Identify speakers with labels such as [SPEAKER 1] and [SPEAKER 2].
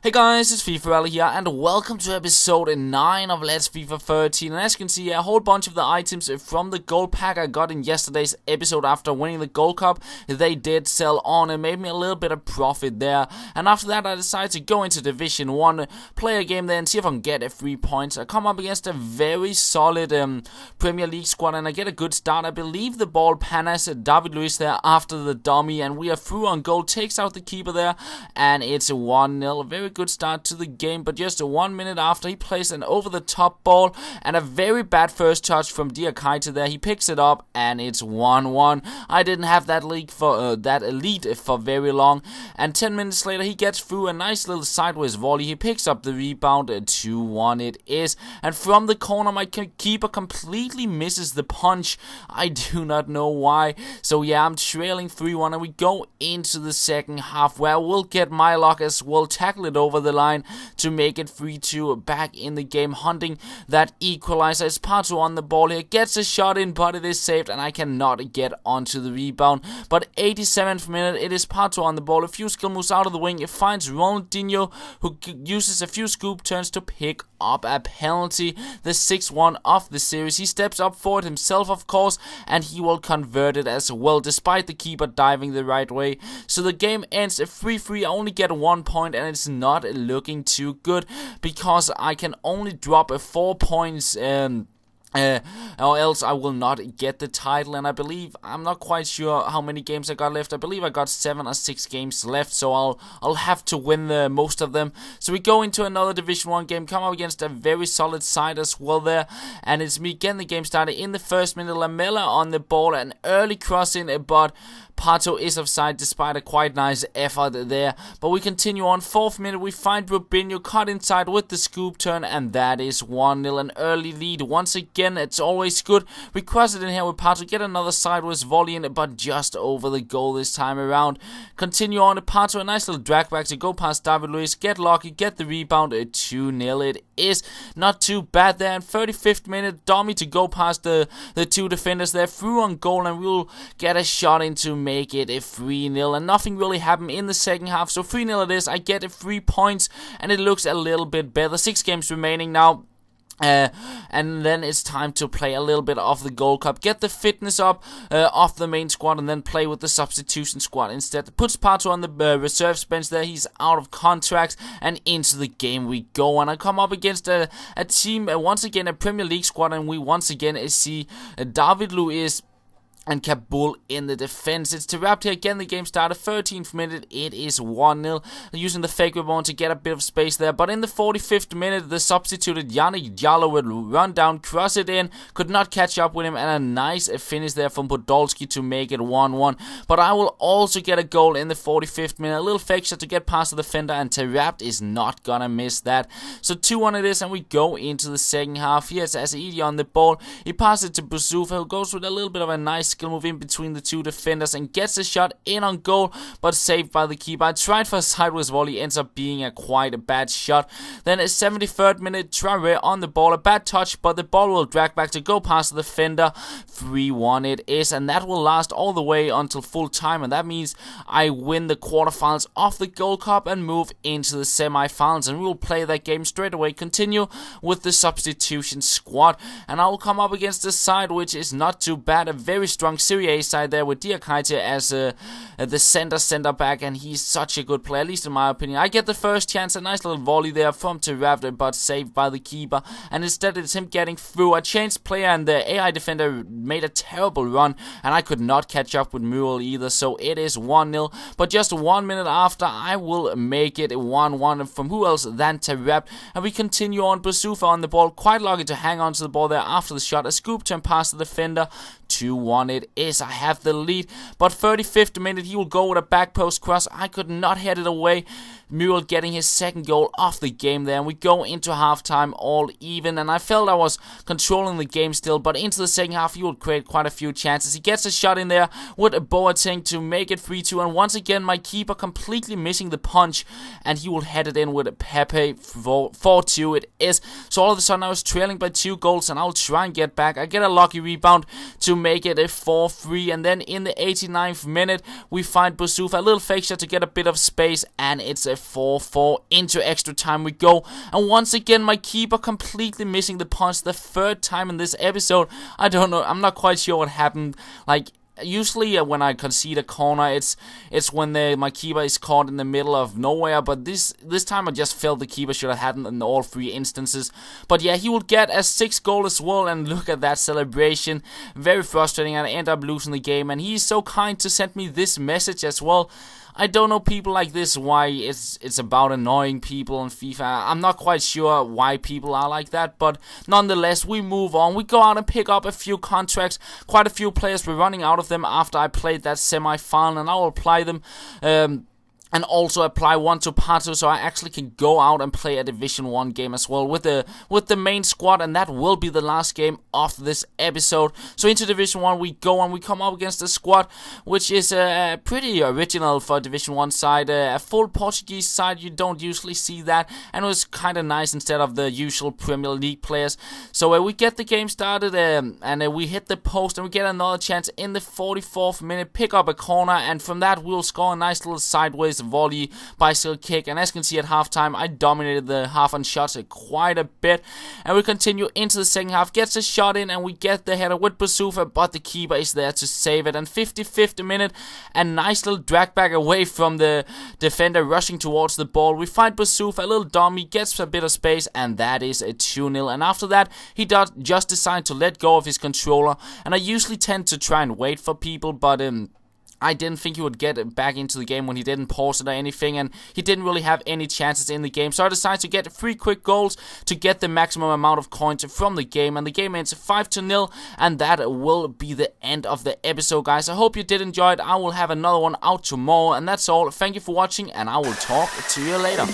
[SPEAKER 1] Hey guys, it's FifaRalle here, and welcome to episode 9 of Let's FIFA 13. And as you can see, a whole bunch of the items from the gold pack I got in yesterday's episode after winning the Gold Cup, they did sell on and made me a little bit of profit there. And after that, I decided to go into Division 1, play a game there and see if I can get 3 points. I come up against a very solid Premier League squad, and I get a good start. I believe the ball panas David Luiz there after the dummy, and we are through on goal, takes out the keeper there, and it's 1-0. Very good start to the game, but just 1 minute after, he plays an over-the-top ball and a very bad first touch from Diakaite there. He picks it up and it's 1-1. I didn't have that lead for very long, and 10 minutes later he gets through a nice little sideways volley. He picks up the rebound, 2-1 it is, and from the corner my keeper completely misses the punch. I do not know why. So yeah, I'm trailing 3-1 and we go into the second half where we'll get my luck as we'll tackle it over the line to make it 3-2 back in the game, hunting that equalizer. It's Pato on the ball here, gets a shot in, but it is saved and I cannot get onto the rebound. But 87th minute, it is Pato on the ball, a few skill moves out of the wing, it finds Ronaldinho, who uses a few scoop turns to pick up a penalty, the 6-1 of the series. He steps up for it himself, of course, and he will convert it as well, despite the keeper diving the right way. So the game ends 3-3. I only get 1 point, and it's not looking too good because I can only drop 4 points or else I will not get the title. And I believe, I'm not quite sure how many games I got left. I believe I got 7 or 6 games left, so I'll have to win most of them. So we go into another Division 1 game, come up against a very solid side as well there, and it's me getting the game started. In the first minute, Lamela on the ball, an early cross in, but Pato is offside despite a quite nice effort there. But we continue on. 4th minute, we find Rubinho cut inside with the scoop turn, and that is 1-0. An early lead once again. It's always good. We cross it in here with Pato, get another sideways volley in, but just over the goal this time around. Continue on to Pato, a nice little drag back to go past David Luiz, get lucky, get the rebound, 2-0. It is not too bad there. And 35th minute, dummy to go past the 2 defenders there, through on goal, and we'll get a shot into make it 3-0, and nothing really happened in the second half. So 3-0 it is. I get 3 points and it looks a little bit better. 6 games remaining now. And then it's time to play a little bit of the Gold Cup, get the fitness up off the main squad, and then play with the substitution squad instead. Puts Pato on the reserves bench there, he's out of contracts, and into the game we go. And I come up against a team, once again a Premier League squad, and we once again see David Luiz and Kabul in the defense. It's Terrapt here again. The game started 13th minute. It is 1-0. Using the fake rebound to get a bit of space there. But in the 45th minute, the substituted Yannick Diallo would run down, cross it in, could not catch up with him, and a nice finish there from Podolski to make it 1-1. But I will also get a goal in the 45th minute. A little fake shot to get past the defender, and Terrapt is not gonna miss that. So 2-1 it is, and we go into the second half. Here's Asaidi on the ball. He passes it to Boussoufa, who goes with a little bit of a nice skill move in between the 2 defenders and gets a shot in on goal, but saved by the keeper. I tried for a sideways volley, ends up being quite a bad shot. Then a 73rd minute, Traore on the ball, a bad touch, but the ball will drag back to go past the defender. 3-1 it is, and that will last all the way until full time, and that means I win the quarterfinals of the Gold Cup and move into the semifinals, and we will play that game straight away. Continue with the substitution squad, and I will come up against the side which is not too bad, a very strong Serie A side there with Diakaite as the center back, and he's such a good player, at least in my opinion. I get the first chance, a nice little volley there from Terrapt, but saved by the keeper, and instead it's him getting through. I changed player, and the AI defender made a terrible run, and I could not catch up with Muriel either, so it is 1-0. But just 1 minute after, I will make it 1-1 from who else than Terrapt, and we continue on. Boussoufa on the ball, quite lucky to hang on to the ball there after the shot, a scoop turn past the defender. 2-1 it is. I have the lead, but 35th minute he will go with a back post cross. I could not head it away. Muriel getting his second goal of the game there, and we go into halftime all even, and I felt I was controlling the game still, but into the second half he would create quite a few chances. He gets a shot in there with a Boateng to make it 3-2, and once again my keeper completely missing the punch, and he will head it in with a Pepe 4-2 it is. So all of a sudden I was trailing by 2 goals, and I'll try and get back. I get a lucky rebound to make it a 4-3, and then in the 89th minute we find Boussoufa, a little fake shot to get a bit of space, and it's a 4-4. Into extra time we go, and once again my keeper completely missing the punch the third time in this episode. I don't know, I'm not quite sure what happened. Like, usually when I concede a corner, it's when my keeper is caught in the middle of nowhere, but this time I just felt the keeper should have had it in all 3 instances. But yeah, he would get a 6th goal as well, and look at that celebration. Very frustrating, and I end up losing the game, and he's so kind to send me this message as well. I don't know people like this, why it's about annoying people on FIFA. I'm not quite sure why people are like that, but nonetheless, we move on. We go out and pick up a few contracts. Quite a few players, we're running out of them after I played that semi-final, and I will apply them. And also apply one to Pato, so I actually can go out and play a Division 1 game as well with the main squad, and that will be the last game of this episode. So into Division 1 we go, and we come up against a squad which is pretty original for a Division 1 side. A full Portuguese side, you don't usually see that, and it was kind of nice instead of the usual Premier League players. So we get the game started, and we hit the post, and we get another chance in the 44th minute, pick up a corner, and from that we'll score a nice little sideways volley bicycle kick. And as you can see at halftime, I dominated the half on shots quite a bit, and we continue into the second half. Gets a shot in, and we get the header with Basufa, but the keeper is there to save it. And 55th minute, a nice little drag back away from the defender rushing towards the ball. We find Basufa, a little dummy, gets a bit of space, and that is a 2-0. And after that, he does just decide to let go of his controller, and I usually tend to try and wait for people, but I didn't think he would get back into the game when he didn't pause it or anything, and he didn't really have any chances in the game. So I decided to get 3 quick goals to get the maximum amount of coins from the game, and the game ends 5-0, and that will be the end of the episode, guys. I hope you did enjoy it. I will have another one out tomorrow, and that's all. Thank you for watching, and I will talk to you later.